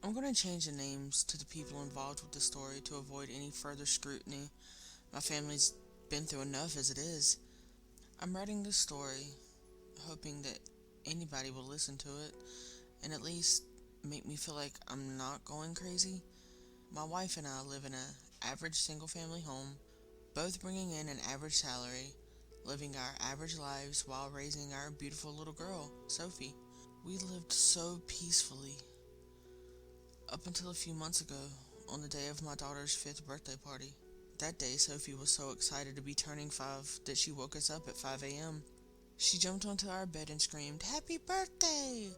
I'm going to change the names to the people involved with the story to avoid any further scrutiny. My family's been through enough as it is. I'm writing this story hoping that anybody will listen to it and at least make me feel like I'm not going crazy. My wife and I live in an average single family home, both bringing in an average salary, living our average lives while raising our beautiful little girl, Sophie. We lived so peacefully up until a few months ago, on the day of my daughter's 5th birthday party. That day, Sophie was so excited to be turning 5 that she woke us up at 5 a.m. She jumped onto our bed and screamed, "Happy birthday!"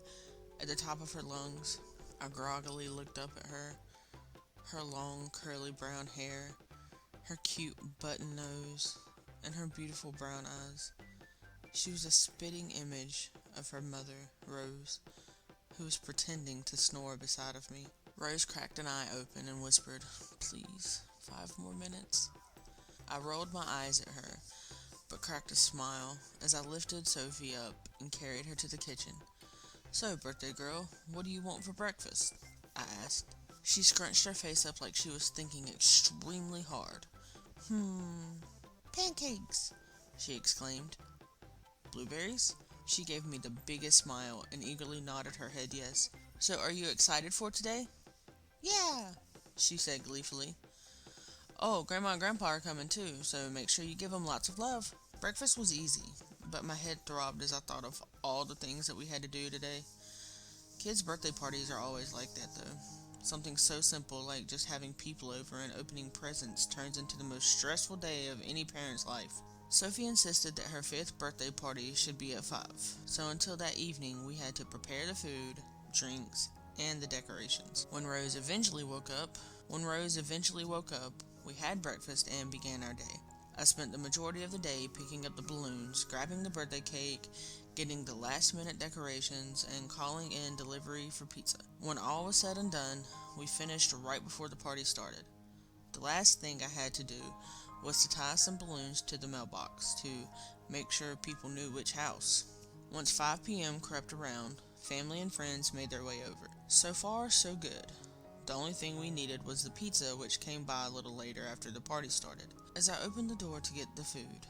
at the top of her lungs. I groggily looked up at her long, curly brown hair, her cute button nose, and her beautiful brown eyes. She was a spitting image of her mother, Rose, who was pretending to snore beside of me. Rose cracked an eye open and whispered, "Please, 5 more minutes." I rolled my eyes at her, but cracked a smile as I lifted Sophie up and carried her to the kitchen. "So, birthday girl, what do you want for breakfast?" I asked. She scrunched her face up like she was thinking extremely hard. Pancakes, she exclaimed. Blueberries? She gave me the biggest smile and eagerly nodded her head yes. "So are you excited for today?" "Yeah," she said gleefully. "Oh, Grandma and Grandpa are coming too, so make sure you give them lots of love." Breakfast was easy, but my head throbbed as I thought of all the things that we had to do today. Kids' birthday parties are always like that, though. Something so simple like just having people over and opening presents turns into the most stressful day of any parent's life. Sophie insisted that her 5th birthday party should be at 5, so until that evening we had to prepare the food, drinks, and the decorations. When Rose eventually woke up, we had breakfast and began our day. I spent the majority of the day picking up the balloons, grabbing the birthday cake, getting the last minute decorations, and calling in delivery for pizza. When all was said and done, we finished right before the party started. The last thing I had to do was to tie some balloons to the mailbox to make sure people knew which house. Once 5 p.m. crept around, family and friends made their way over. So far, so good. The only thing we needed was the pizza, which came by a little later after the party started. As I opened the door to get the food,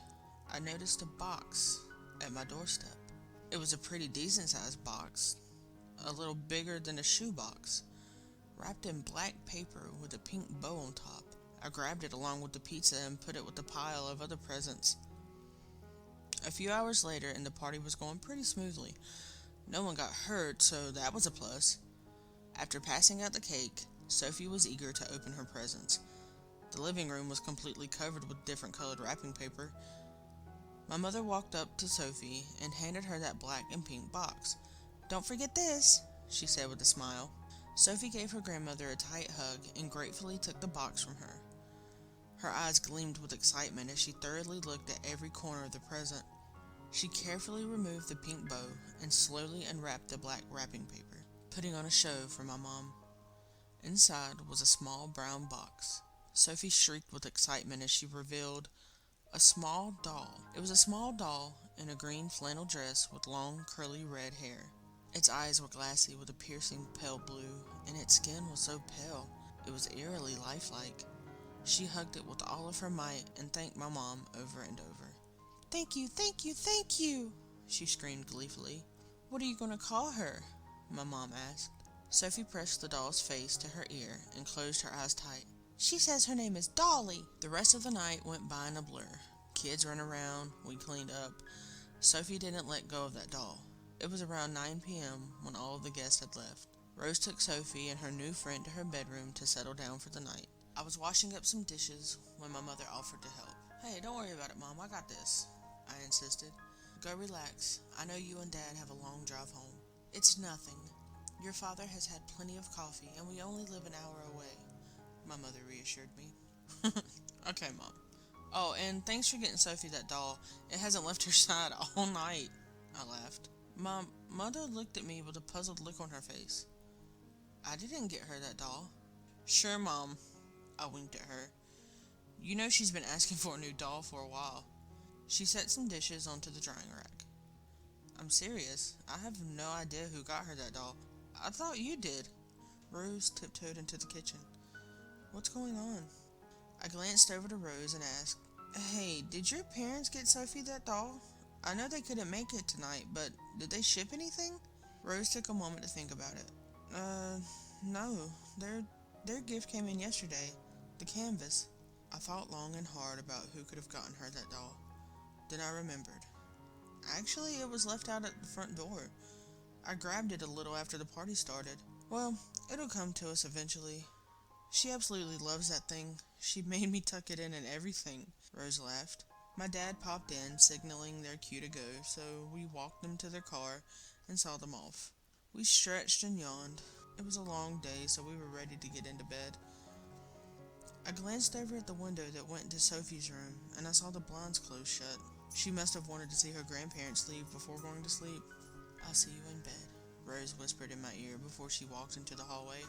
I noticed a box at my doorstep. It was a pretty decent sized box, a little bigger than a shoebox, wrapped in black paper with a pink bow on top. I grabbed it along with the pizza and put it with the pile of other presents. A few hours later, and the party was going pretty smoothly. No one got hurt, so that was a plus. After passing out the cake, Sophie was eager to open her presents. The living room was completely covered with different colored wrapping paper. My mother walked up to Sophie and handed her that black and pink box. "Don't forget this," she said with a smile. Sophie gave her grandmother a tight hug and gratefully took the box from her. Her eyes gleamed with excitement as she thoroughly looked at every corner of the present. She carefully removed the pink bow and slowly unwrapped the black wrapping paper, putting on a show for my mom. Inside was a small brown box. Sophie shrieked with excitement as she revealed a small doll. It was a small doll in a green flannel dress with long curly red hair. Its eyes were glassy with a piercing pale blue, and its skin was so pale it was eerily lifelike. She hugged it with all of her might and thanked my mom over and over. "Thank you, thank you, thank you!" she screamed gleefully. "What are you going to call her?" my mom asked. Sophie pressed the doll's face to her ear and closed her eyes tight. "She says her name is Dolly." The rest of the night went by in a blur. Kids ran around, we cleaned up. Sophie didn't let go of that doll. It was around 9 p.m. when all of the guests had left. Rose took Sophie and her new friend to her bedroom to settle down for the night. I was washing up some dishes when my mother offered to help. "Hey, don't worry about it, Mom. I got this," I insisted. "Go relax. I know you and Dad have a long drive home." "It's nothing. Your father has had plenty of coffee, and we only live an hour away," my mother reassured me. "Okay, Mom. Oh, and thanks for getting Sophie that doll. It hasn't left her side all night," I laughed. My mother looked at me with a puzzled look on her face. "I didn't get her that doll." "Sure, Mom." I winked at her. "You know she's been asking for a new doll for a while." She set some dishes onto the drying rack. "I'm serious. I have no idea who got her that doll. I thought you did." Rose tiptoed into the kitchen. What's going on? I glanced over to Rose and asked, Hey, did your parents get Sophie that doll? I know they couldn't make it tonight, but did they ship anything? Rose took a moment to think about it. No. Their gift came in yesterday. The canvas. I thought long and hard about who could have gotten her that doll. Then I remembered. Actually, it was left out at the front door. I grabbed it a little after the party started. Well, it'll come to us eventually. She absolutely loves that thing. She made me tuck it in and everything. Rose laughed. My dad popped in, signaling their cue to go, so we walked them to their car and saw them off. We stretched and yawned. It was a long day, so we were ready to get into bed. I glanced over at the window that went into Sophie's room, and I saw the blinds closed shut. She must have wanted to see her grandparents leave before going to sleep. I'll see you in bed, Rose whispered in my ear before she walked into the hallway.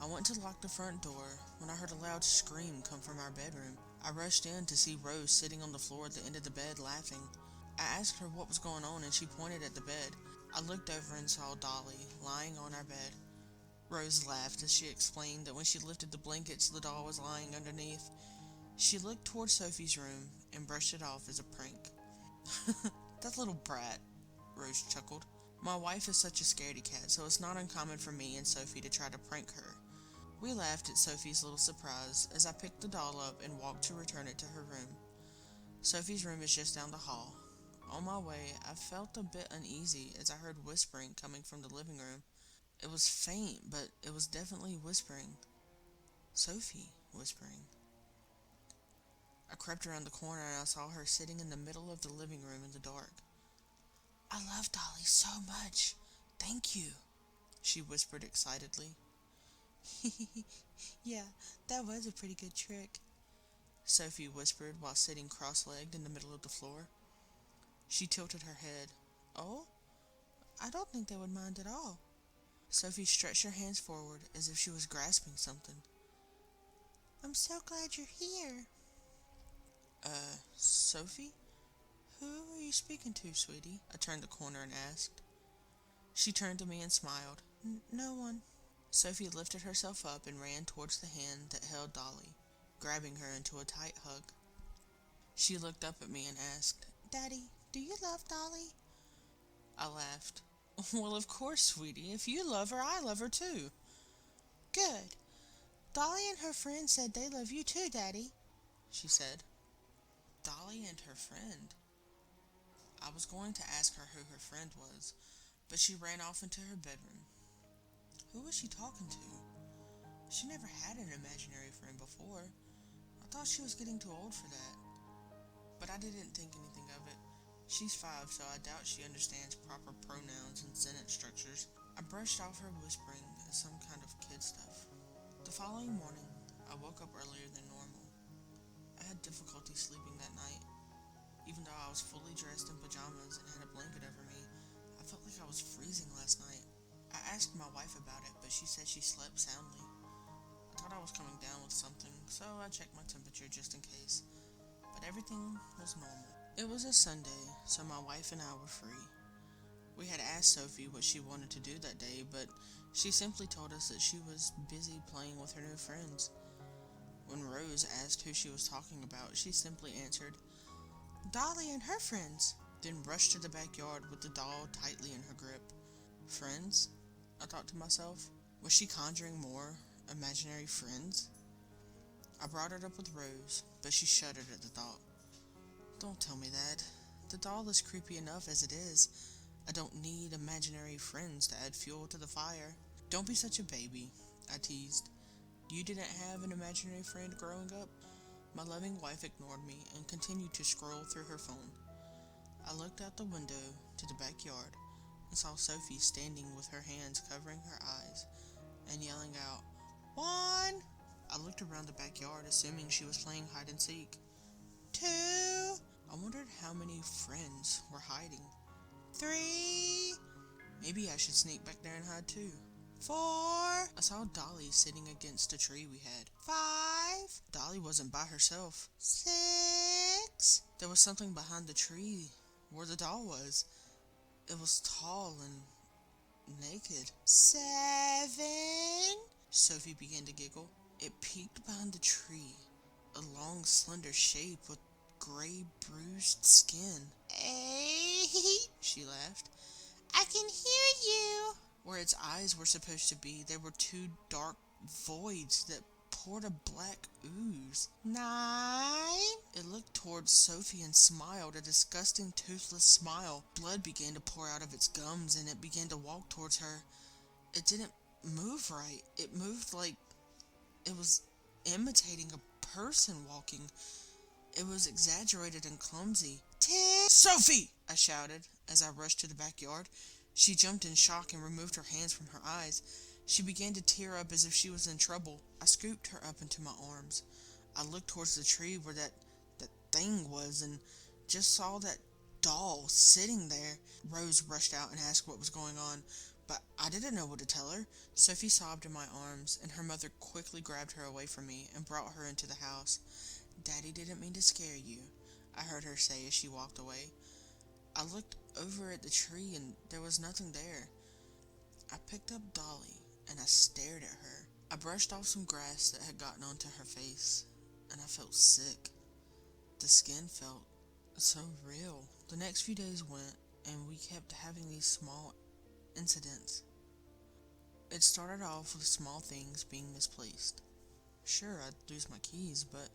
I went to lock the front door when I heard a loud scream come from our bedroom. I rushed in to see Rose sitting on the floor at the end of the bed laughing. I asked her what was going on and she pointed at the bed. I looked over and saw Dolly lying on our bed. Rose laughed as she explained that when she lifted the blankets, the doll was lying underneath. She looked toward Sophie's room and brushed it off as a prank. That little brat, Rose chuckled. My wife is such a scaredy cat, so it's not uncommon for me and Sophie to try to prank her. We laughed at Sophie's little surprise as I picked the doll up and walked to return it to her room. Sophie's room is just down the hall. On my way, I felt a bit uneasy as I heard whispering coming from the living room. It was faint, but it was definitely whispering. Sophie whispering. I crept around the corner and I saw her sitting in the middle of the living room in the dark. I love Dolly so much. Thank you, she whispered excitedly. Yeah, that was a pretty good trick, Sophie whispered while sitting cross-legged in the middle of the floor. She tilted her head. Oh? I don't think they would mind at all. Sophie stretched her hands forward as if she was grasping something. I'm so glad you're here. Sophie? Who are you speaking to, sweetie? I turned the corner and asked. She turned to me and smiled. No one. Sophie lifted herself up and ran towards the hand that held Dolly, grabbing her into a tight hug. She looked up at me and asked, Daddy, do you love Dolly? I laughed. Well, of course, sweetie. If you love her, I love her too. Good. Dolly and her friend said they love you too, Daddy, she said. Dolly and her friend? I was going to ask her who her friend was, but she ran off into her bedroom. Who was she talking to? She never had an imaginary friend before. I thought she was getting too old for that. But I didn't think anything of it. She's 5, so I doubt she understands proper pronouns and sentence structures. I brushed off her whispering as some kind of kid stuff. The following morning, I woke up earlier than normal. I had difficulty sleeping that night. Even though I was fully dressed in pajamas and had a blanket over me, I felt like I was freezing last night. I asked my wife about it, but she said she slept soundly. I thought I was coming down with something, so I checked my temperature just in case. But everything was normal. It was a Sunday, so my wife and I were free. We had asked Sophie what she wanted to do that day, but she simply told us that she was busy playing with her new friends. When Rose asked who she was talking about, she simply answered, Dolly and her friends, then rushed to the backyard with the doll tightly in her grip. Friends? I thought to myself. Was she conjuring more imaginary friends? I brought it up with Rose, but she shuddered at the thought. Don't tell me that. The doll is creepy enough as it is. I don't need imaginary friends to add fuel to the fire. Don't be such a baby, I teased. You didn't have an imaginary friend growing up? My loving wife ignored me and continued to scroll through her phone. I looked out the window to the backyard and saw Sophie standing with her hands covering her eyes and yelling out, One! I looked around the backyard assuming she was playing hide and seek. 2! I wondered how many friends were hiding. 3! Maybe I should sneak back there and hide too. 4! I saw Dolly sitting against a tree we had. 5! Dolly wasn't by herself. 6! There was something behind the tree where the doll was. It was tall and naked. 7! Sophie began to giggle. It peeked behind the tree, a long, slender shape with gray, bruised skin. Hey, she laughed. I can hear you. Where its eyes were supposed to be, there were two dark voids that poured a black ooze. 9. It looked towards Sophie and smiled, a disgusting, toothless smile. Blood began to pour out of its gums, and it began to walk towards her. It didn't move right. It moved like it was imitating a person walking. It was exaggerated and clumsy. 10. Sophie! I shouted as I rushed to the backyard. She jumped in shock and removed her hands from her eyes. She began to tear up as if she was in trouble. I scooped her up into my arms. I looked towards the tree where that thing was and just saw that doll sitting there. Rose rushed out and asked what was going on, but I didn't know what to tell her. Sophie sobbed in my arms, and her mother quickly grabbed her away from me and brought her into the house. Daddy didn't mean to scare you, I heard her say as she walked away. I looked over at the tree and there was nothing there. I picked up Dolly and I stared at her. I brushed off some grass that had gotten onto her face, and I felt sick. The skin felt so real. The next few days went, and we kept having these small incidents. It started off with small things being misplaced. Sure, I'd lose my keys, but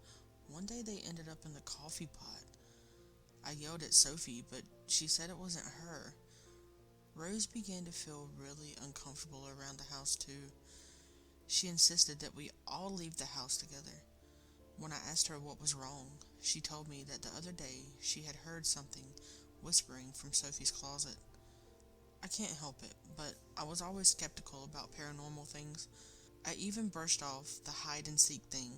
one day they ended up in the coffee pot. I yelled at Sophie, but she said it wasn't her. Rose began to feel really uncomfortable around the house too. She insisted that we all leave the house together. When I asked her what was wrong, she told me that the other day she had heard something whispering from Sophie's closet. I can't help it, but I was always skeptical about paranormal things. I even brushed off the hide and seek thing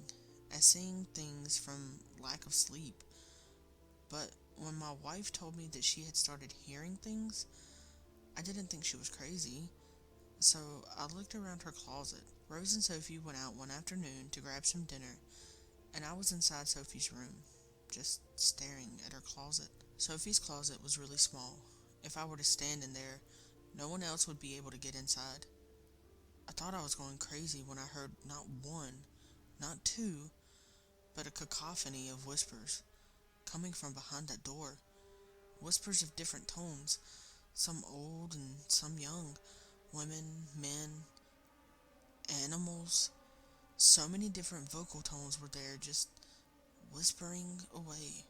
as seeing things from lack of sleep. But when my wife told me that she had started hearing things, I didn't think she was crazy. So I looked around her closet. Rose and Sophie went out one afternoon to grab some dinner, and I was inside Sophie's room, just staring at her closet. Sophie's closet was really small. If I were to stand in there, no one else would be able to get inside. I thought I was going crazy when I heard not one, not two, but a cacophony of whispers coming from behind that door. Whispers of different tones, some old and some young, women, men, animals. So many different vocal tones were there, just whispering away.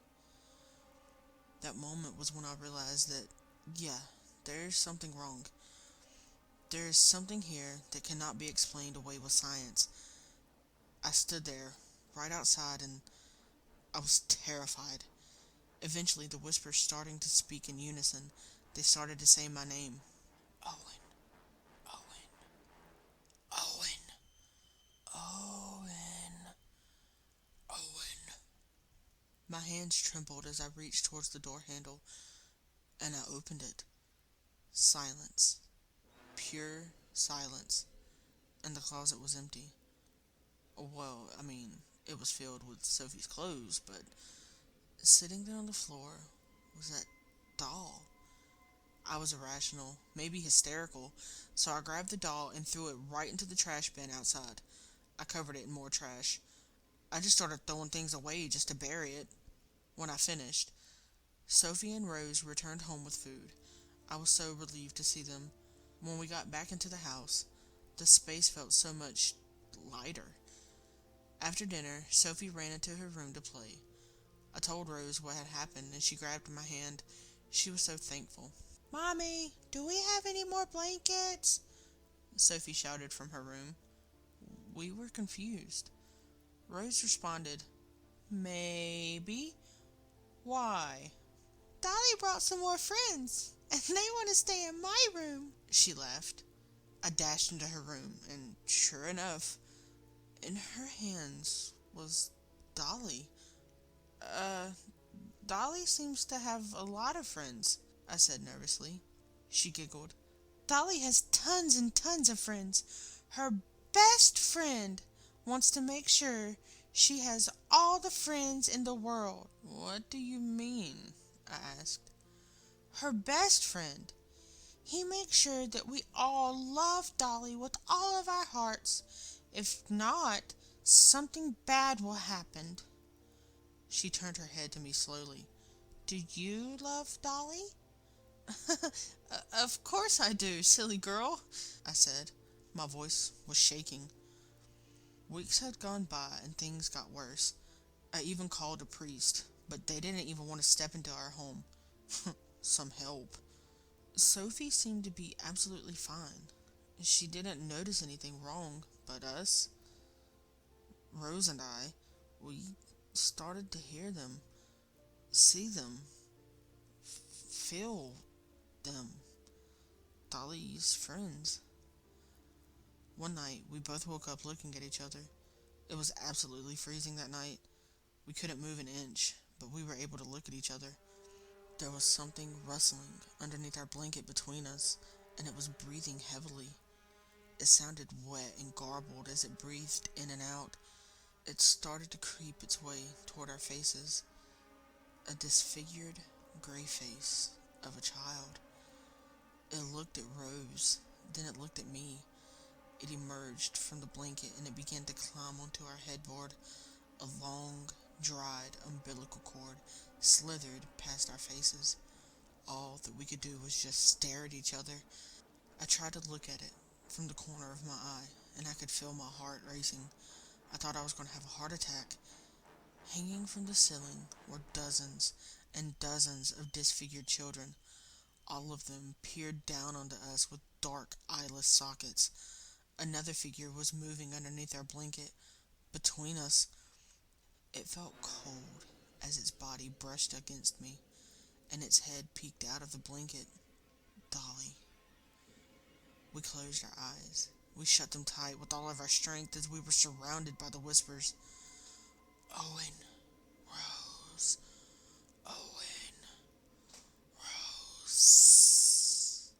That moment was when I realized that, yeah, there's something wrong. There is something here that cannot be explained away with science. I stood there, right outside, and I was terrified. Eventually, the whispers starting to speak in unison. They started to say my name. Owen, Owen, Owen, Owen, Owen. My hands trembled as I reached towards the door handle, and I opened it. Silence. Pure silence. And the closet was empty. Well, it was filled with Sophie's clothes, but sitting there on the floor was that doll. I was irrational, maybe hysterical, so I grabbed the doll and threw it right into the trash bin outside. I covered it in more trash. I just started throwing things away just to bury it. When I finished, Sophie and Rose returned home with food. I was so relieved to see them. When we got back into the house, the space felt so much lighter. After dinner, Sophie ran into her room to play. I told Rose what had happened, and she grabbed my hand. She was so thankful. Mommy, do we have any more blankets? Sophie shouted from her room. We were confused. Rose responded, Maybe. Why? Dolly brought some more friends, and they want to stay in my room. She laughed. I dashed into her room, and sure enough, in her hands was Dolly. Dolly seems to have a lot of friends, I said nervously. She giggled. Dolly has tons and tons of friends. Her best friend wants to make sure she has all the friends in the world. What do you mean? I asked. Her best friend. He makes sure that we all love Dolly with all of our hearts, If not, something bad will happen. She turned her head to me slowly. Do you love Dolly? Of course I do, silly girl, I said. My voice was shaking. Weeks had gone by and things got worse. I even called a priest, but they didn't even want to step into our home. Some help. Sophie seemed to be absolutely fine. She didn't notice anything wrong, but us, Rose and I, we started to hear them, see them, feel them. Dolly's friends. One night, we both woke up looking at each other. It was absolutely freezing that night. We couldn't move an inch, but we were able to look at each other. There was something rustling underneath our blanket between us, and it was breathing heavily. It sounded wet and garbled as it breathed in and out. It started to creep its way toward our faces, a disfigured gray face of a child. It looked at Rose, then it looked at me. It emerged from the blanket and it began to climb onto our headboard. A long, dried umbilical cord slithered past our faces. All that we could do was just stare at each other. I tried to look at it from the corner of my eye, and I could feel my heart racing. I thought I was going to have a heart attack. Hanging from the ceiling were dozens and dozens of disfigured children. All of them peered down onto us with dark, eyeless sockets. Another figure was moving underneath our blanket. Between us, it felt cold as its body brushed against me, and its head peeked out of the blanket. Dolly. We closed our eyes. We shut them tight with all of our strength as we were surrounded by the whispers. Owen, Rose, Owen, Rose.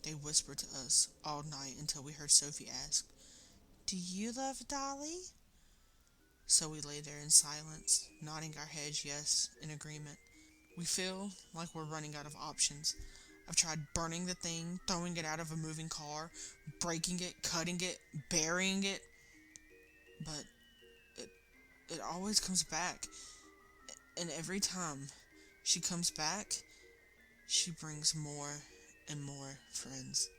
They whispered to us all night until we heard Sophie ask, Do you love Dolly? So we lay there in silence, nodding our heads yes in agreement. We feel like we're running out of options. I've tried burning the thing, throwing it out of a moving car, breaking it, cutting it, burying it, but it, it always comes back. And every time she comes back, she brings more and more friends.